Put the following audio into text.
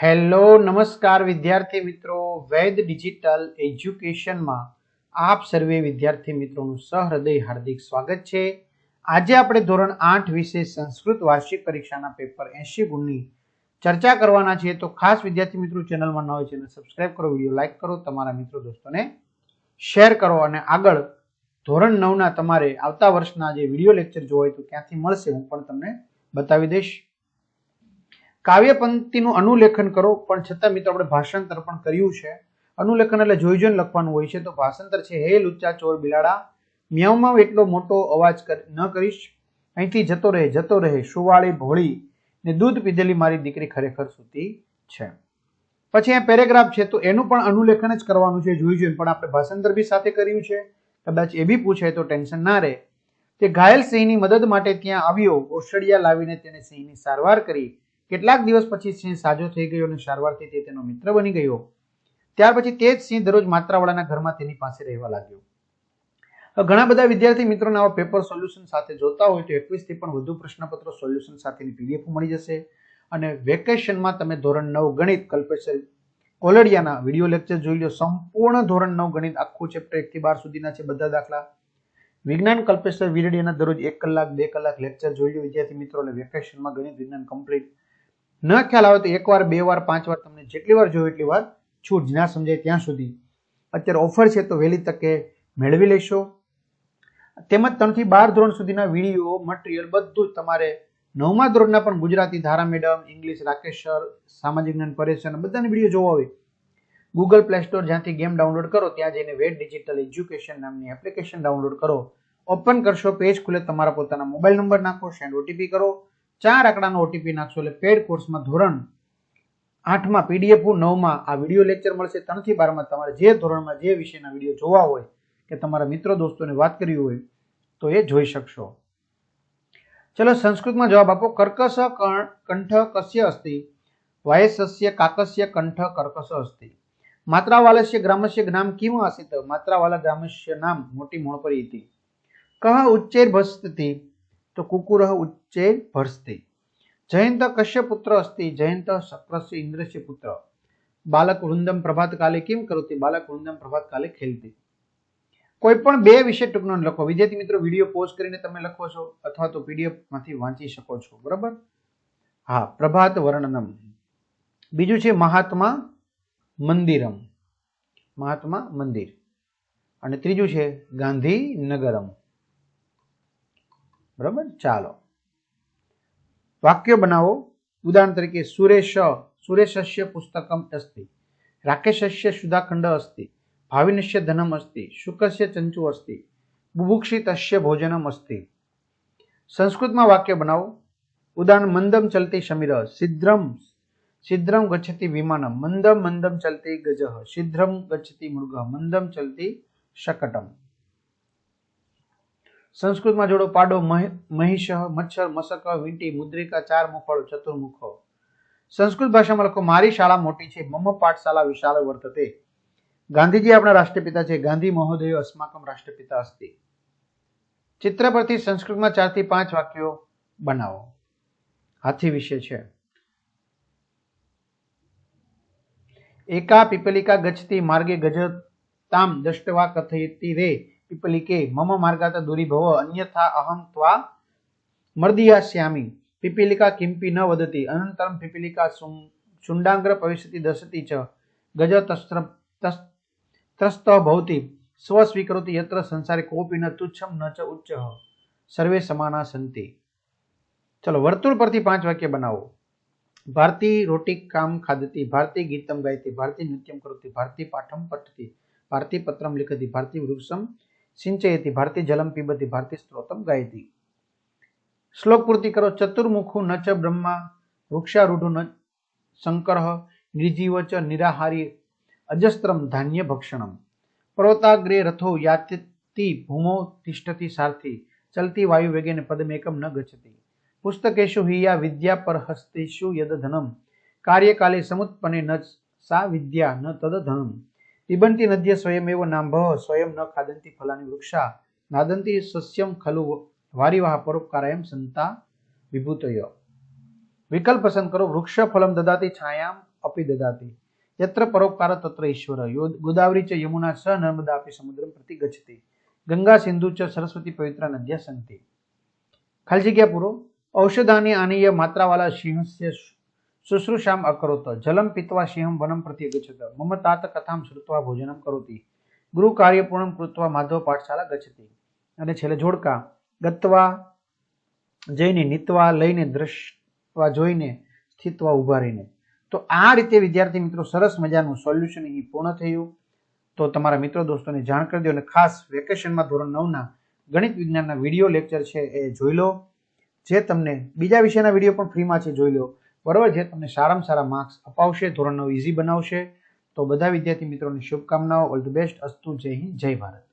Hello નમસ્કાર વિદ્યાર્થી મિત્રો, વૈદ ડિજિટલ એજ્યુકેશનમાં આપ સર્વે વિદ્યાર્થી મિત્રોનું સહૃદય હાર્દિક સ્વાગત છે. આજે આપણે ધોરણ 8 વિશે સંસ્કૃત વાર્ષિક પરીક્ષાના પેપર 80 ગુણની ચર્ચા કરવાના છીએ. તો ખાસ વિદ્યાર્થી મિત્રો, ચેનલમાં ન હોય ચેનલ સબસ્ક્રાઇબ કરો, વિડીયો લાઈક કરો, તમારા મિત્રો દોસ્તોને શેર કરો અને આગળ ધોરણ 9ના તમારે આવતા વર્ષના જે વિડીયો લેક્ચર જોવા હોય તો ક્યાંથી મળશે હું પણ તમને બતાવી દઈશ. કાવ્ય પંક્તિનું અનુલેખન કરો, પણ છતાં મિત્રો આપણે ભાષાંતર પણ કર્યું છે. અનુલેખન એટલે જોઈ જોઈને લખવાનું હોય છે. તો ભાષાંતર છે: હે લુચ્ચા ચોર બિલાડા, મ્યાઉમાં એટલો મોટો અવાજ ન કરીશ, અહીંથી જતો રહે સુવાળી ભોળી ને દૂધ પીધેલી મારી દીકરી ખરેખર સૂતી છે. પછી આ પેરેગ્રાફ છે, તો એનું પણ અનુલેખન જ કરવાનું છે જોઈ જોઈને, પણ આપણે ભાષાંતર બી સાથે કર્યું છે. કદાચ એ બી પૂછે તો ટેન્શન ના રહે. તે ઘાયલ સિંહની મદદ માટે ત્યાં આવ્યો, ઓસડિયા લાવીને તેને સિંહની સારવાર કરી. કેટલાક દિવસ પછી સિંહ સાજો થઈ ગયો અને સારવારથી તે તેનો મિત્ર બની ગયો. ત્યાર પછી તે જ સિંહ દરરોજ માત્રાવાળાના ઘરમાં તેની પાસે રહેવા લાગ્યો. ઘણા બધા વિદ્યાર્થી મિત્રોને આવા પેપર સોલ્યુશન સાથે જોતા હોય તો 21 થી પણ વધુ પ્રશ્નપત્રો સોલ્યુશન સાથેની પીડીએફ મળી જશે. અને વેકેશનમાં તમે ધોરણ 9 ગણિત કલ્પેશ કોલડિયાના વિડીયો લેક્ચર જોઈ લો. સંપૂર્ણ ધોરણ 9 ગણિત આખું ચેપ્ટર 1 થી 12 સુધીના છે બધા દાખલા. વિજ્ઞાન કલ્પેશ વિરડિયાના દરરોજ 1 કલાક 2 કલાક લેક્ચર જોઈ લો વિદ્યાર્થી મિત્રો. અને વેકેશનમાં ગણિત વિજ્ઞાન કમ્પ્લીટ. ન ખ્યાલ આવે તો 1 વાર 2 વાર 5 વાર તમને જેટલી વાર જોયું એટલી વાર છૂટ, ના સમજાય ત્યાં સુધી અત્યારે ઓફર છે, તો વહેલી તકે મેળવી લેશો. તેમજ 3 થી 12 ધોરણ સુધીના વિડીયો મટીરિયલ બધું જ તમારે 9મા ધોરણના પણ ગુજરાતી ધારા મેડમ, ઇંગ્લિશ રાકેશ સર, સામાજિક જ્ઞાન પરેશ સર, બધાની વિડીયો જોવા હોય ગૂગલ પ્લે સ્ટોર જ્યાંથી ગેમ ડાઉનલોડ કરો ત્યાં જઈને વૈદ ડિજિટલ એજ્યુકેશન નામની એપ્લિકેશન ડાઉનલોડ કરો. ઓપન કરશો, પેજ ખુલે, તમારા પોતાના મોબાઈલ નંબર નાખો, સેન્ડ ઓટીપી કરો, 4 આંકડાનો ઓટીપી નાખશો એટલે પેડ કોર્સમાં ધોરણ 8માં પીડીએફ, 9માં આ વિડીયો લેક્ચર મળશે. 3 થી 12માં તમારે જે ધોરણમાં જે વિષયના વિડીયો જોવા હોય કે તમારા મિત્રો દોસ્તોને વાત કરવી હોય તો એ જોઈ શકશો. ચલો સંસ્કૃતમાં જવાબ આપો. કર્કશ કંઠ કસ્ય અસ્તિ? વાયસસ્ય કાકસ્ય કંઠ કર્કશ અસ્તિ. માત્રાવાલસ્ય ગ્રામસ્ય જ્ઞામ કિમ આસિત? માત્રાવાલા ગ્રામસ્ય નામ મોટી મોણપરી ઇતિ. કહ ઉચ્ચૈર ભસ્તિ? તો કુકુરઃ ઉચ્ચૈર ભર્સ્તિ. જયંત કશ્ય પુત્ર અસ્તિ? જયંત શક્રસ્ય ઇન્દ્રસ્ય પુત્ર. બાલક વૃંદમ પ્રભાત કાલે કિમ કરોતિ? બાલક વૃંદમ પ્રભાત કાલે ખેલતી. કોઈ પણ બે વિષય ટૂંકનો લખો. વિદ્યાર્થી મિત્રો, વિડીયો પોઝ કરીને તમે લખો છો અથવા તો પીડીએફ માંથી વાંચી શકો છો, બરાબર? હા, પ્રભાત વર્ણનમ. બીજું છે મહાત્મા મંદિરમ, મહાત્મા મંદિર. અને ત્રીજું છે ગાંધીનગરમ, બરાબર? ચાલો વાક્ય બનાવો. ઉદાહરણ તરીકે સુરેશસ્ય પુસ્તકમ અસ્તિ, રાકેશસ્ય સુધાખંડ અસ્તિ, ભાવિનસ્ય ધનમ અસ્તિ, શુકસ્ય ચંચુ અસ્તિ, બુભુક્ષિતસ્ય ભોજનમ અસ્તિ. સંસ્કૃતમાં વાક્ય બનાવો. ઉદાહરણ: મંદમ ચલતી સમીર, શીઘ્રમ ગચ્છતિ વિમાનમ, મંદમ ચલતી ગજઃ, શીઘ્રમ ગચ્છતિ મૃગઃ, મંદમ ચલતી શકટમ. સંસ્કૃતમાં જોડો. પાડો મહિષ, મચ્છર, મસક, વીંટી, મુદ્રિકા, 4 મુખવાળો, ચતુર્મુખો. સંસ્કૃત ભાષામાં લખો. મારી શાળા મોટી છે, મમ પાઠશાલા વિશાળ વર્તતે. ગાંધીજી આપણા રાષ્ટ્રપિતા છે, ગાંધી મહોદય અસ્માકમ રાષ્ટ્રપિતા અસ્તિ. ચિત્ર પરથી સંસ્કૃતમાં 4 થી 5 વાક્યો બનાવો. હાથી વિશે છે. એકા પીપલિકા ગચ્છતિ માર્ગે ગજતામ દષ્ટવા કથયતિ રે પીપલિકે મમ માર્ગાત દૂરી ભવ, અન્યથા અહમ ત્વા મર્દિયાસ્યામિ. પીપલિકા કિંપી ન વદતિ, અનંતરમ પીપલિકા શુંડાગ્ર પવિષ્યતિ દશતિ ચ. ગજ ત્રસ્ત ભવતિ સ્વ સ્વીકરોતિ યત્ર સંસારે કોપી ન તુચ્છમ ન ચ ઉચ્ચઃ, સર્વે સમાના સંતિ. ચલો વર્તુળ પરથી 5 વાક્ય બનાવો. ભારતી રોટી કામ ખાદતી, ભારતી ગીતમ ગાયતી, ભારતી નૃત્યમ કરોતિ, ભારતી પાઠમ પઠતી, ભારતી પત્રમ લિખતી, ભારતી વૃક્ષમ સિંચયતિ, ભારતી જલમ પીબતી, ભારતી સ્ત્રોતમ ગાયતી. શ્લોક પૂર્તિ કરો. ચતુર્મુખુ ન ચ બ્રહ્મા, વૃક્ષારૂઢુ ન શંકરઃ, નિર્જીવ ચ નિરાહારી, અજસ્ત્રમ ધાન્ય ભક્ષણમ. પર્વતાગ્રે રથો યાતિ, ભૂમો તિષ્ઠતિ સારથી, ચલતી વાયુ વેગેન પદમેકમ ન ગચ્છતિ. પુસ્તકેષુ હિયા વિદ્યા પરહસ્તેષુ યદ ધનમ, કાર્યકાલે સમુત્પન્ને ન સા વિદ્યા ન તદ ધનમ. પિબંતી નદ્ય સ્વયમેવ નાંભઃ, સ્વયં ન ખાદંતી ફલાની વૃક્ષા, નાદંતી સસ્યમ ખલુ વારિવાહ પરોપકારાયમ સંતા વિભૂતય. વિકલ્પ પસંદ કરો. વૃક્ષ ફલમ દદાતિ છાયામ अपि ददाति यत्र परोपकार तत्र ईश्वर गोदावरी च यमुना च नर्मदा अपि समुद्रं प्रति गच्छति गंगा सिंधु च सरस्वती पवित्रा नद्यः सन्ति। खाली जग्या पूरो। औषधानि आनीय मात्रावाला सिंहस्य शुश्रूषाम् अकरोत् जलं पीत्वा सिंहं वनं प्रति गच्छत मम तात कथां श्रुत्वा भोजनं करोति गुरु कार्यपूर्णं कृत्वा माधव पाठशाला गच्छति। અને છેલ્લે જોડકા ગત્વા જઈને નીતવા લઈને દ્રષ્ટવા જોઈને સ્થિતવા ઉભા રહીને। તો આ રીતે વિદ્યાર્થી મિત્રો સરસ મજાનું સોલ્યુશન અહીં પૂર્ણ થયું। તો તમારા મિત્રો દોસ્તોને જાણ કરી દો અને ખાસ વેકેશનમાં ધોરણ 9ના ગણિત વિજ્ઞાનના વિડીયો લેક્ચર છે એ જોઈ લો, જે તમને બીજા વિષયના વિડીયો પણ ફ્રીમાં છે જોઈ લો, બરોબર, જે તમને સારામાં સારા માર્ક્સ અપાવશે, ધોરણ 9 ઇઝી બનાવશે। તો બધા વિદ્યાર્થી મિત્રોને શુભકામનાઓ, ઓલ ધ બેસ્ટ, અસ્તુ, જય હિન્દ, જય ભારત।